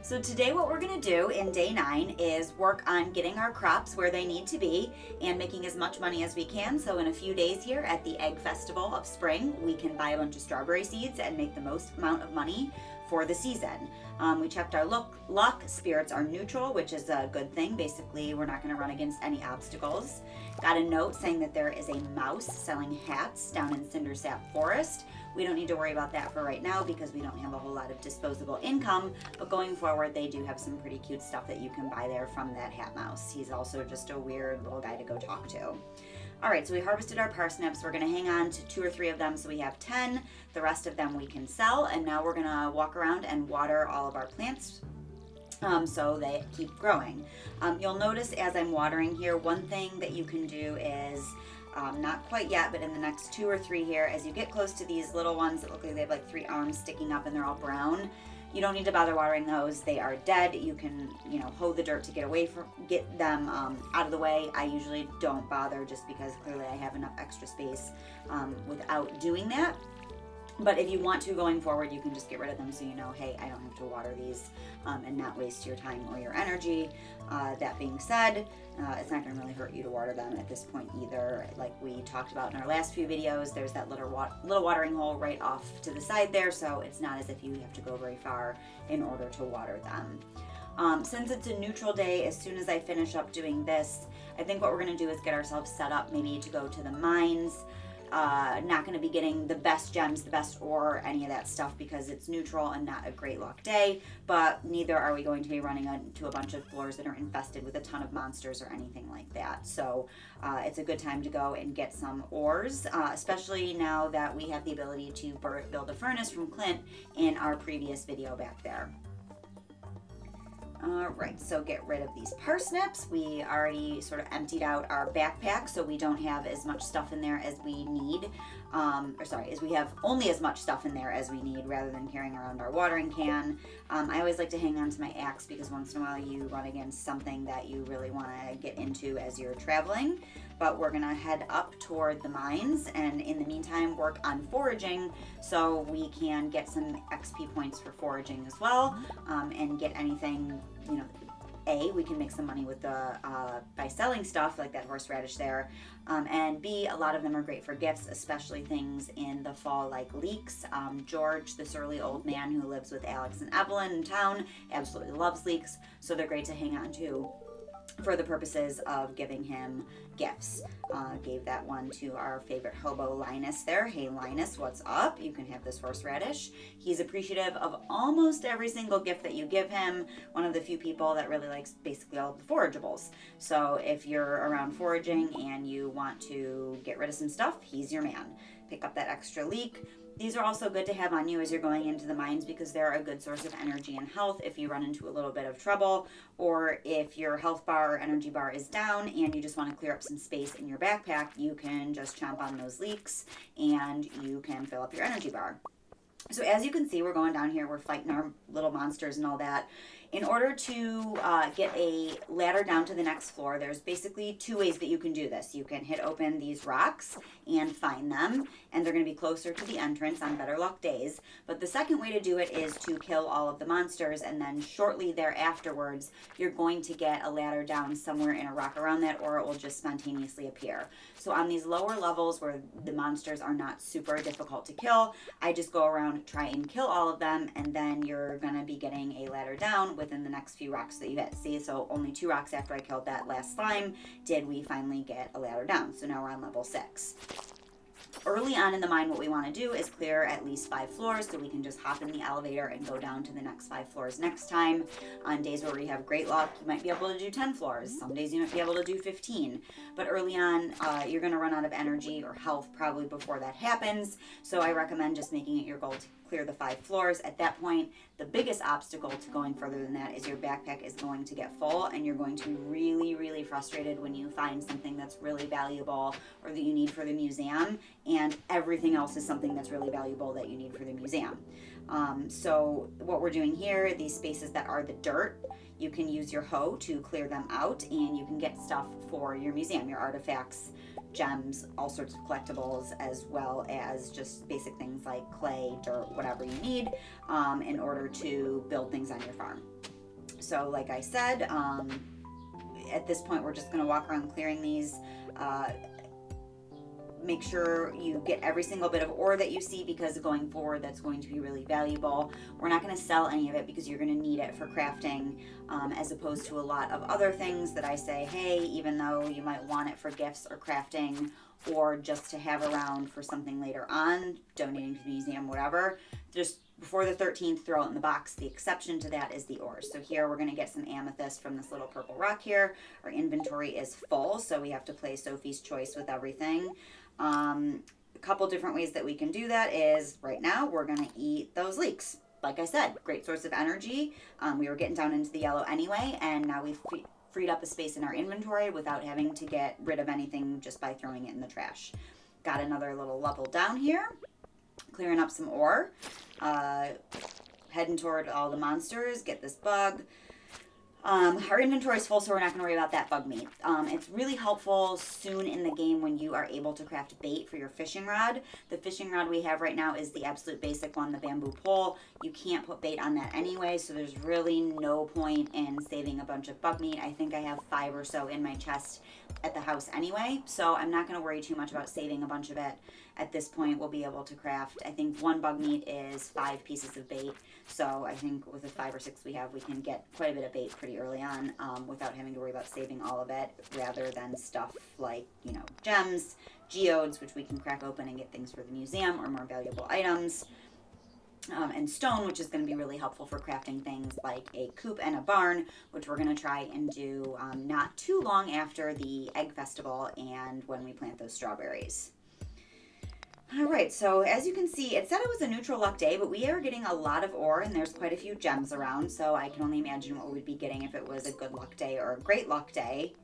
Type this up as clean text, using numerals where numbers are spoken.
So today what we're going to do in day 9 is work on getting our crops where they need to be and making as much money as we can. So in a few days here at the Egg Festival of Spring, we can buy a bunch of strawberry seeds and make the most amount of money for the season. We checked our luck. Spirits are neutral, which is a good thing. Basically, we're not going to run against any obstacles. Got a note saying that there is a mouse selling hats down in Cindersap Forest. We don't need to worry about that for right now because we don't have a whole lot of disposable income, but going forward they do have some pretty cute stuff that you can buy there from that hat mouse. He's also just a weird little guy to go talk to. Alright, so we harvested our parsnips. We're going to hang on to 2 or 3 of them, so we have 10. The rest of them we can sell, and now we're going to walk around and water all of our plants so they keep growing. You'll notice as I'm watering here, one thing that you can do is not quite yet, but in the next 2 or 3 here, as you get close to these little ones that look like they have like 3 arms sticking up and they're all brown, you don't need to bother watering those. They are dead. You can, hoe the dirt to get them out of the way. I usually don't bother just because clearly I have enough extra space without doing that. But if you want to going forward, you can just get rid of them so you know, hey, I don't have to water these and not waste your time or your energy. That being said, it's not going to really hurt you to water them at this point either. Like we talked about in our last few videos, there's that little watering hole right off to the side there, so it's not as if you have to go very far in order to water them. Since it's a neutral day, as soon as I finish up doing this, I think what we're going to do is get ourselves set up maybe to go to the mines. Not going to be getting the best gems, the best ore, any of that stuff because it's neutral and not a great luck day, but neither are we going to be running into a bunch of floors that are infested with a ton of monsters or anything like that. So it's a good time to go and get some ores, especially now that we have the ability to build a furnace from Clint in our previous video back there. Alright, so get rid of these parsnips. We already sort of emptied out our backpack, so we don't have as much stuff in there as we need. As we have only as much stuff in there as we need rather than carrying around our watering can. I always like to hang on to my axe because once in a while you run against something that you really want to get into as you're traveling. But we're going to head up toward the mines and in the meantime work on foraging so we can get some XP points for foraging as well and get anything, we can make some money with by selling stuff like that horseradish there, and B, a lot of them are great for gifts, especially things in the fall like leeks. George, the surly old man who lives with Alex and Evelyn in town, absolutely loves leeks, so they're great to hang on to for the purposes of giving him gifts. Gave that one to our favorite hobo Linus there. Hey Linus, what's up? You can have this horseradish. He's appreciative of almost every single gift that you give him. One of the few people that really likes basically all of the forageables. So if you're around foraging and you want to get rid of some stuff, he's your man. Pick up that extra leek. These are also good to have on you as you're going into the mines because they're a good source of energy and health if you run into a little bit of trouble, or if your health bar or energy bar is down and you just want to clear up some space in your backpack, you can just chomp on those leeks and you can fill up your energy bar. So as you can see, we're going down here, we're fighting our little monsters and all that. In order to get a ladder down to the next floor, there's basically 2 ways that you can do this. You can hit open these rocks and find them, and they're going to be closer to the entrance on better luck days. But the second way to do it is to kill all of the monsters, and then shortly thereafterwards, you're going to get a ladder down somewhere in a rock around that, or it will just spontaneously appear. So on these lower levels where the monsters are not super difficult to kill, I just go around, try and kill all of them, and then you're going to be getting a ladder down within the next few rocks that you hit. See, so only 2 rocks after I killed that last slime did we finally get a ladder down. So now we're on level 6. Early on in the mine, what we want to do is clear at least 5 floors so we can just hop in the elevator and go down to the next 5 floors next time. On days where we have great luck, you might be able to do 10 floors. Some days you might be able to do 15. But early on, you're going to run out of energy or health probably before that happens. So I recommend just making it your goal to clear the 5 floors. At that point, the biggest obstacle to going further than that is your backpack is going to get full and you're going to be really, really frustrated when you find something that's really valuable or that you need for the museum and everything else is something that's really valuable that you need for the museum. So what we're doing here, these spaces that are the dirt, you can use your hoe to clear them out and you can get stuff for your museum, your artifacts, gems, all sorts of collectibles, as well as just basic things like clay, dirt, whatever you need in order to build things on your farm. So like I said, at this point, we're just going to walk around clearing these. Make sure you get every single bit of ore that you see, because going forward, that's going to be really valuable. We're not going to sell any of it because you're going to need it for crafting, as opposed to a lot of other things that I say, hey, even though you might want it for gifts or crafting or just to have around for something later on, donating to the museum, whatever, just before the 13th, throw it in the box. The exception to that is the ores. So here we're going to get some amethyst from this little purple rock here. Our inventory is full, so we have to play Sophie's choice with everything. A couple different ways that we can do that is, right now, we're going to eat those leeks. Like I said, great source of energy. We were getting down into the yellow anyway, and now we've freed up a space in our inventory without having to get rid of anything just by throwing it in the trash. Got another little level down here. Clearing up some ore. Heading toward all the monsters. Get this bug. Our inventory is full, so we're not going to worry about that bug meat. It's really helpful soon in the game when you are able to craft bait for your fishing rod. The fishing rod we have right now is the absolute basic one, the bamboo pole. You can't put bait on that anyway, so there's really no point in saving a bunch of bug meat. I think I have 5 or so in my chest at the house anyway, so I'm not going to worry too much about saving a bunch of it. At this point, we'll be able to craft, I think 1 bug meat is 5 pieces of bait, so I think with the 5 or 6 we have, we can get quite a bit of bait pretty early on, without having to worry about saving all of it, rather than stuff like, you know, gems, geodes, which we can crack open and get things for the museum or more valuable items, and stone, which is going to be really helpful for crafting things like a coop and a barn, which we're going to try and do not too long after the egg festival and when we plant those strawberries. All right, so as you can see, it said it was a neutral luck day, but we are getting a lot of ore, and there's quite a few gems around, so I can only imagine what we'd be getting if it was a good luck day or a great luck day.